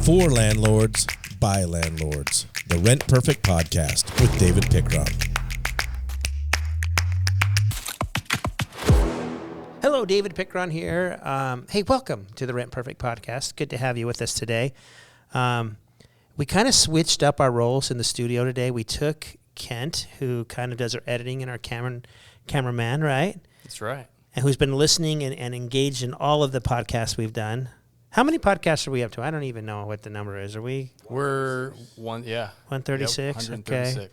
For landlords, by landlords. The Rent Perfect Podcast with David Pickron. Hello, David Pickron here. Hey, welcome to the Rent Perfect Podcast. Good to have you with us today. We kind of switched up our roles in the studio today. We took Kent, who kind of does our editing, and our cameraman, right? That's right. And who's been listening and engaged in all of the podcasts we've done. How many podcasts are we up to? I don't even know what the number is. Are we? We're 136. Yep, 136. Okay.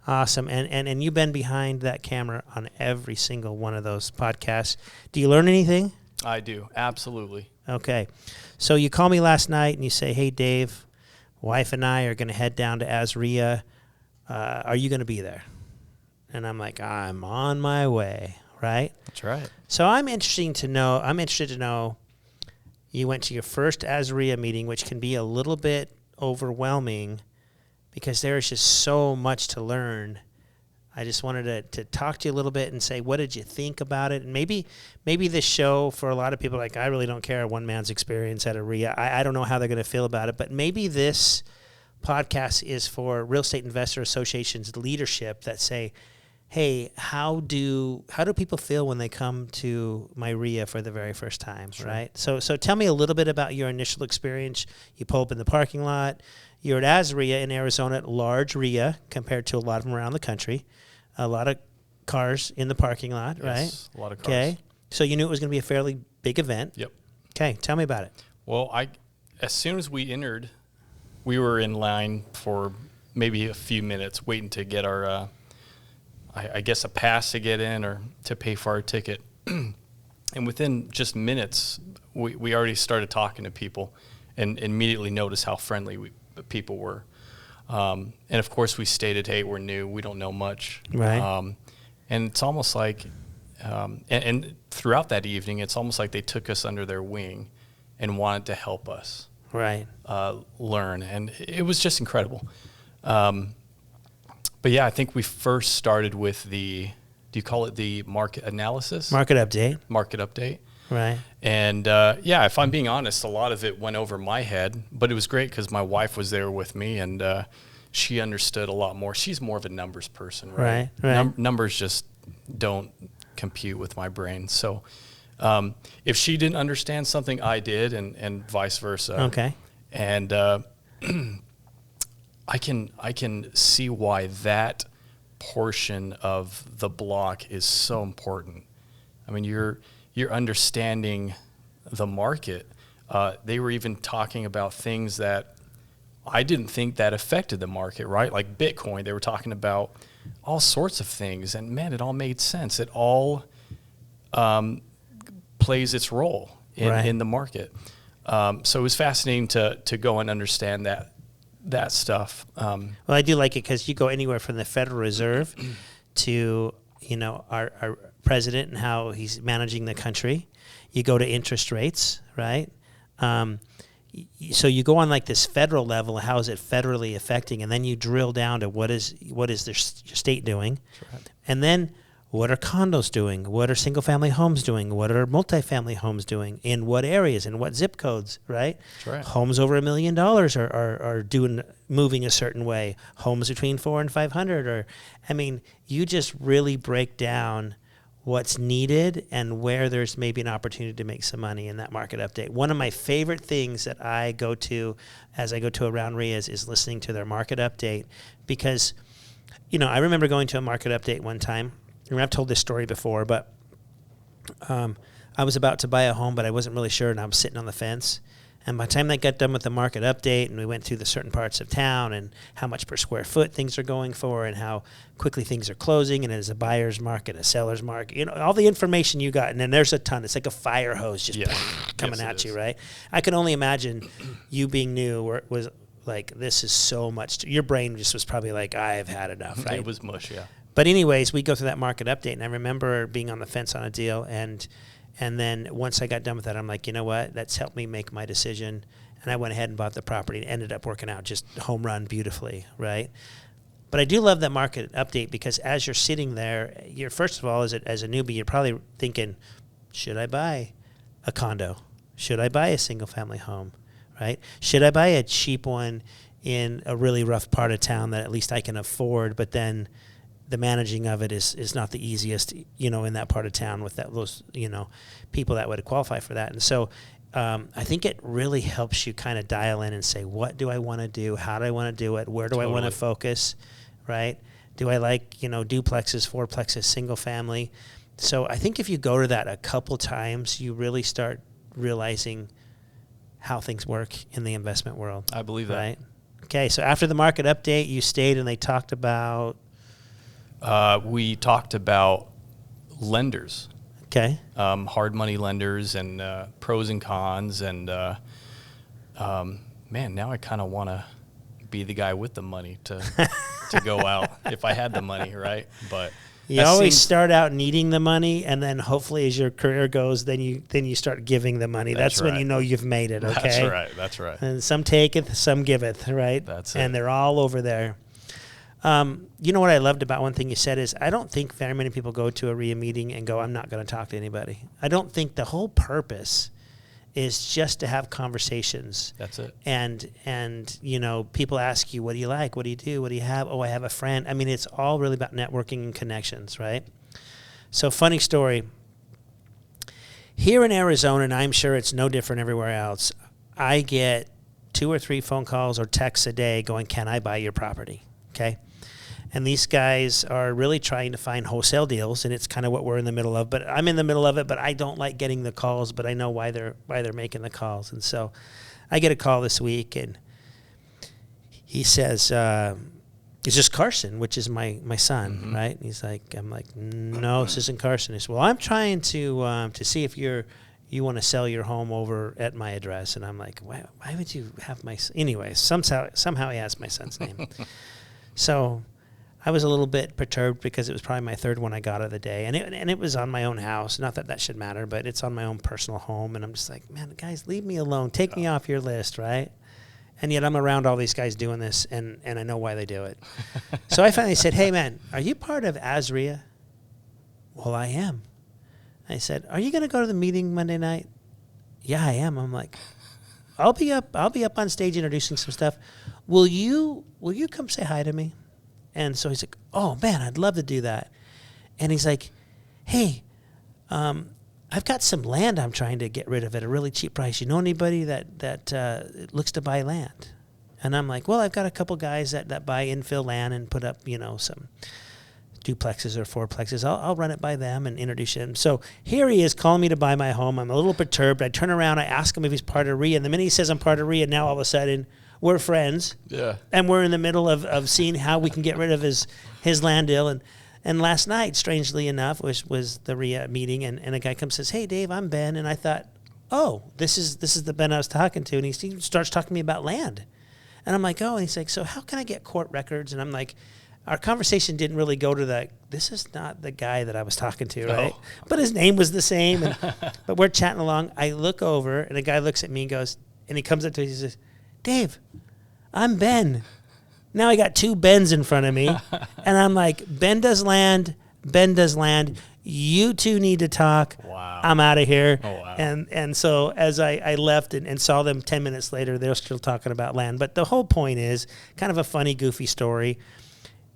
Awesome. And you've been behind that camera on every single one of those podcasts. Do you learn anything? I do. Absolutely. Okay. So you call me last night and you say, hey, Dave, wife and I are going to head down to AzREIA. Are you going to be there? And I'm like, I'm on my way, right? That's right. So I'm interested to know you went to your first AzREIA meeting, which can be a little bit overwhelming because there is just so much to learn. I just wanted to talk to you a little bit and say, what did you think about it? And maybe this show, for a lot of people, like, I really don't care one man's experience at a REIA. I don't know how they're going to feel about it, but maybe this podcast is for Real Estate Investor Association's leadership that say, hey, how do people feel when they come to my REIA for the very first time, sure. Right? So tell me a little bit about your initial experience. You pull up in the parking lot. You're at AzREIA in Arizona, large REIA compared to a lot of them around the country. A lot of cars in the parking lot, yes, right? A lot of cars. Okay. So you knew it was going to be a fairly big event. Yep. Okay. Tell me about it. Well, as soon as we entered, we were in line for maybe a few minutes waiting to get our I guess a pass to get in or to pay for our ticket. And within just minutes, we already started talking to people and immediately noticed how friendly people were. And of course we stated, hey, we're new, we don't know much. Right. And it's almost like, and throughout that evening, it's almost like they took us under their wing and wanted to help us. Right. Learn. And it was just incredible. But yeah, I think we first started with do you call it the market analysis? Market update. Market update. Right. And yeah, if I'm being honest, a lot of it went over my head, but it was great because my wife was there with me and she understood a lot more. She's more of a numbers person, right? Right. Numbers just don't compute with my brain. So if she didn't understand something, I did, and vice versa. Okay. And I can see why that portion of the block is so important. I mean, you're understanding the market. They were even talking about things that I didn't think that affected the market, right? Like Bitcoin. They were talking about all sorts of things, and man, it all made sense. It all plays its role in the market. So it was fascinating to go and understand that stuff. Well, I do like it because you go anywhere from the Federal Reserve to, our president and how he's managing the country. You go to interest rates, right? So you go on like this federal level, how is it federally affecting? And then you drill down to what is your state doing? Right. And then what are condos doing? What are single-family homes doing? What are multifamily homes doing? In what areas? In what zip codes? Right? Right. Homes over $1 million are moving a certain way. Homes between 400 and 500 you just really break down what's needed and where there's maybe an opportunity to make some money in that market update. One of my favorite things that I go to as I go to around REIAs is listening to their market update because, I remember going to a market update one time. I've told this story before, but I was about to buy a home, but I wasn't really sure, and I was sitting on the fence. And by the time they got done with the market update, and we went through the certain parts of town and how much per square foot things are going for and how quickly things are closing, and it is a buyer's market, a seller's market, all the information you got, and then there's a ton. It's like a fire hose just coming at you, right? I can only imagine you being new where it was like, this is so much. Your brain just was probably like, I've had enough, right? It was mush, yeah. But anyways, we go through that market update, and I remember being on the fence on a deal, and then once I got done with that, I'm like, you know what? That's helped me make my decision, and I went ahead and bought the property and ended up working out just home run beautifully, right? But I do love that market update because as you're sitting there, you're first of all, as a newbie, you're probably thinking, should I buy a condo? Should I buy a single-family home? right? Should I buy a cheap one in a really rough part of town that at least I can afford, but then the managing of it is not the easiest, in that part of town with those people that would qualify for that. And so I think it really helps you kind of dial in and say, what do I want to do? How do I want to do it? Where do I want to focus, right? Do I like, duplexes, fourplexes, single family? So I think if you go to that a couple times, you really start realizing how things work in the investment world. I believe that. Right? Okay, so after the market update, you stayed and they talked about... we talked about lenders. Okay. Hard money lenders and pros and cons. And, man, now I kind of want to be the guy with the money to go out if I had the money, right? But you always start out needing the money, and then hopefully as your career goes, then you start giving the money. That's when you know you've made it, okay? That's right. And some taketh, some giveth, right? That's it. And they're all over there. You know what I loved about one thing you said is I don't think very many people go to a REIA meeting and go, I'm not going to talk to anybody. I don't think the whole purpose is just to have conversations. That's it. And people ask you, what do you like? What do you do? What do you have? Oh, I have a friend. I mean, it's all really about networking and connections, right? So funny story. Here in Arizona, and I'm sure it's no different everywhere else, I get 2 or 3 phone calls or texts a day going, can I buy your property? Okay. And these guys are really trying to find wholesale deals, and it's kind of what we're in the middle of. But I'm in the middle of it, but I don't like getting the calls, but I know why they're making the calls. And so I get a call this week, and he says, is this Carson, which is my son, right? And he's like, I'm like, no, this isn't Carson. He says, well, I'm trying to see if you want to sell your home over at my address. And I'm like, why would you have my son? Anyway, somehow he has my son's name. So I was a little bit perturbed because it was probably my 3rd one I got of the day. And it was on my own house. Not that should matter, but it's on my own personal home. And I'm just like, man, guys, leave me alone. Take me off your list, right? And yet I'm around all these guys doing this, and I know why they do it. So I finally said, hey, man, are you part of AzREIA? Well, I am. I said, are you going to go to the meeting Monday night? Yeah, I am. I'm like, I'll be up on stage introducing some stuff. Will you come say hi to me? And so he's like, oh, man, I'd love to do that. And he's like, hey, I've got some land I'm trying to get rid of at a really cheap price. You know anybody that looks to buy land? And I'm like, well, I've got a couple guys that buy infill land and put up, some duplexes or fourplexes. I'll run it by them and introduce him. So here he is calling me to buy my home. I'm a little perturbed. I turn around. I ask him if he's part of REIA. And the minute he says I'm part of REIA, now all of a sudden we're friends. Yeah. And we're in the middle of seeing how we can get rid of his land deal. And last night, strangely enough, was the REIA meeting. And a guy comes and says, hey, Dave, I'm Ben. And I thought, oh, this is the Ben I was talking to. And he starts talking to me about land. And I'm like, oh, and he's like, so how can I get court records? And I'm like, our conversation didn't really go to that. This is not the guy that I was talking to, right? Oh. But his name was the same. But we're chatting along. I look over, and a guy looks at me and goes, and he comes up to me and he says, Dave, I'm Ben. Now I got 2 Bens in front of me. And I'm like, Ben does land. You two need to talk. Wow. I'm out of here. Oh, wow. And so as I left and saw them 10 minutes later, they're still talking about land. But the whole point is kind of a funny, goofy story.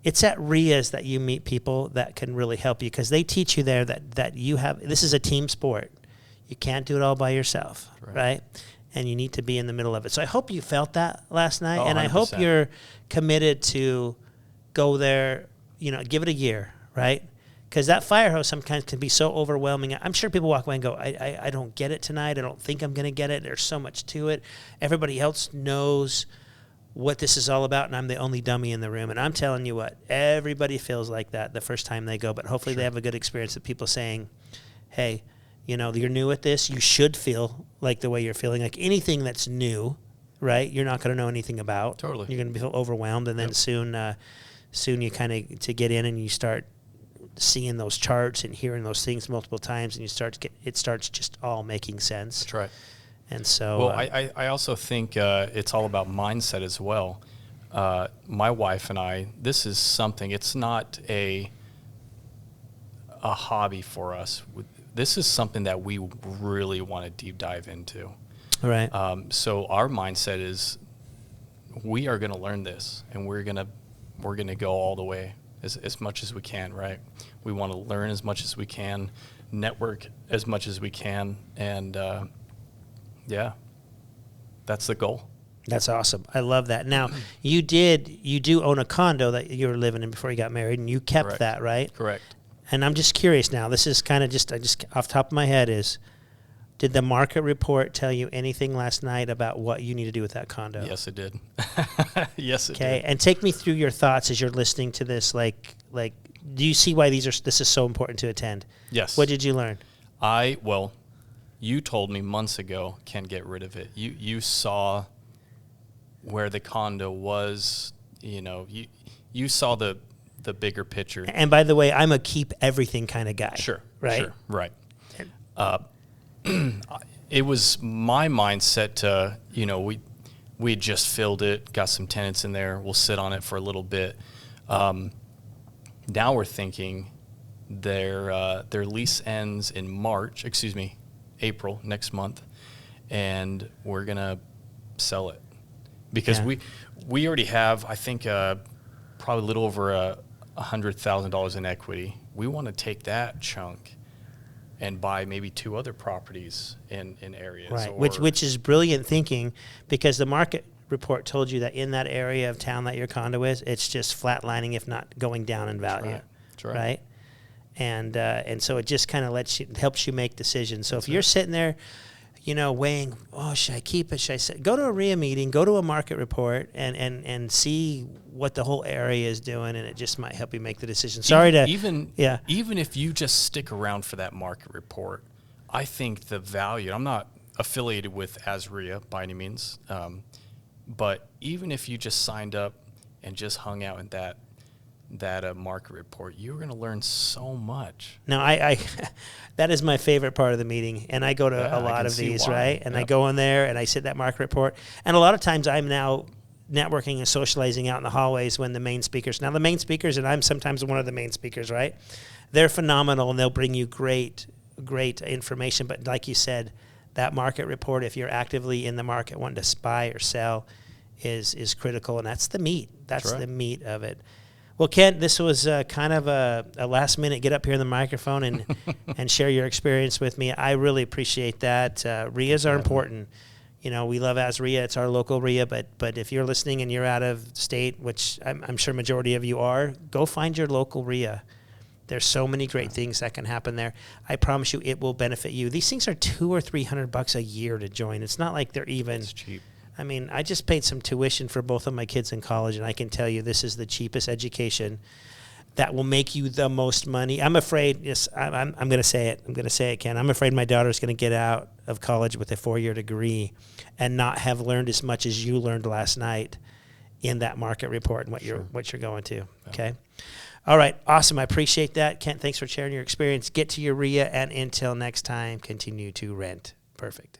It's at REIAs that you meet people that can really help you because they teach you there that you have, this is a team sport. You can't do it all by yourself, right? And you need to be in the middle of it. So I hope you felt that last night, and 100%. I hope you're committed to go there, give it a year, right? Because that fire hose sometimes can be so overwhelming. I'm sure people walk away and go, I don't get it tonight. I don't think I'm going to get it. There's so much to it. Everybody else knows what this is all about, and I'm the only dummy in the room. And I'm telling you what, everybody feels like that the first time they go, but hopefully they have a good experience of people saying, hey, you're new at this. You should feel like the way you're feeling. Like anything that's new, right, you're not going to know anything about. Totally. You're going to feel overwhelmed, and then soon you kind of to get in and you start seeing those charts and hearing those things multiple times, and it starts just all making sense. That's right. And so, well, I also think it's all about mindset as well. My wife and I, this is something. It's not a hobby for us. This is something that we really want to deep dive into. Right. So our mindset is we are going to learn this, and we're going to go all the way as much as we can, right? We want to learn as much as we can, network as much as we can, and yeah, that's the goal. That's awesome. I love that. Now, you do own a condo that you were living in before you got married, and you kept Correct. that, right? Correct. And I'm just curious now. This is kind of just off the top of my head is, did the market report tell you anything last night about what you need to do with that condo? Yes, it did. Yes, it Okay, did. and take me through your thoughts as you're listening to this. Like, do you see why this is so important to attend? Yes. What did you learn? Well, you told me months ago, can't get rid of it. You saw where the condo was, you saw the bigger picture. And by the way, I'm a keep everything kind of guy. Sure. Right? Sure. Right. It was my mindset to, we had just filled it, got some tenants in there. We'll sit on it for a little bit. Now we're thinking their lease ends in April next month, and we're gonna sell it because we already have, I think, probably a little over $100,000 in equity. We want to take that chunk and buy maybe 2 other properties in areas. Right, which is brilliant thinking, because the market report told you that in that area of town that your condo is, it's just flatlining, if not going down in value. That's right. And so it just kind of helps you make decisions. So if you're sitting there, weighing, should I keep it? Should I sell? Go to a REIA meeting, go to a market report, and see what the whole area is doing, and it just might help you make the decision. Even if you just stick around for that market report, I think the value. I'm not affiliated with AzREIA by any means, but even if you just signed up and just hung out in that market report, you're going to learn so much. Now, I that is my favorite part of the meeting, and I go to a lot of these, right? And I go in there and I sit that market report, and a lot of times I'm now networking and socializing out in the hallways when the main speakers. Now, the main speakers, and I'm sometimes one of the main speakers, right? They're phenomenal, and they'll bring you great information. But like you said, that market report, if you're actively in the market wanting to buy or sell, is critical, and that's the meat. That's the meat of it. Well, Kent, this was kind of a last minute get up here in the microphone and share your experience with me. I really appreciate that. REIAs are important. We love AzREIA. It's our local REIA, but if you're listening and you're out of state, which I'm sure majority of you are, go find your local REIA. There's so many great things that can happen there. I promise you it will benefit you. These things are $200 or $300 a year to join. It's not like they're even. It's cheap. I mean, I just paid some tuition for both of my kids in college, and I can tell you this is the cheapest education that will make you the most money. I'm afraid, yes, I'm going to say it. I'm going to say it, Ken. I'm afraid my daughter's going to get out of college with a 4-year degree and not have learned as much as you learned last night in that market report and what you're going to. Okay. All right. Awesome. I appreciate that. Kent, thanks for sharing your experience. Get to your REIA, and until next time, continue to rent. Perfect.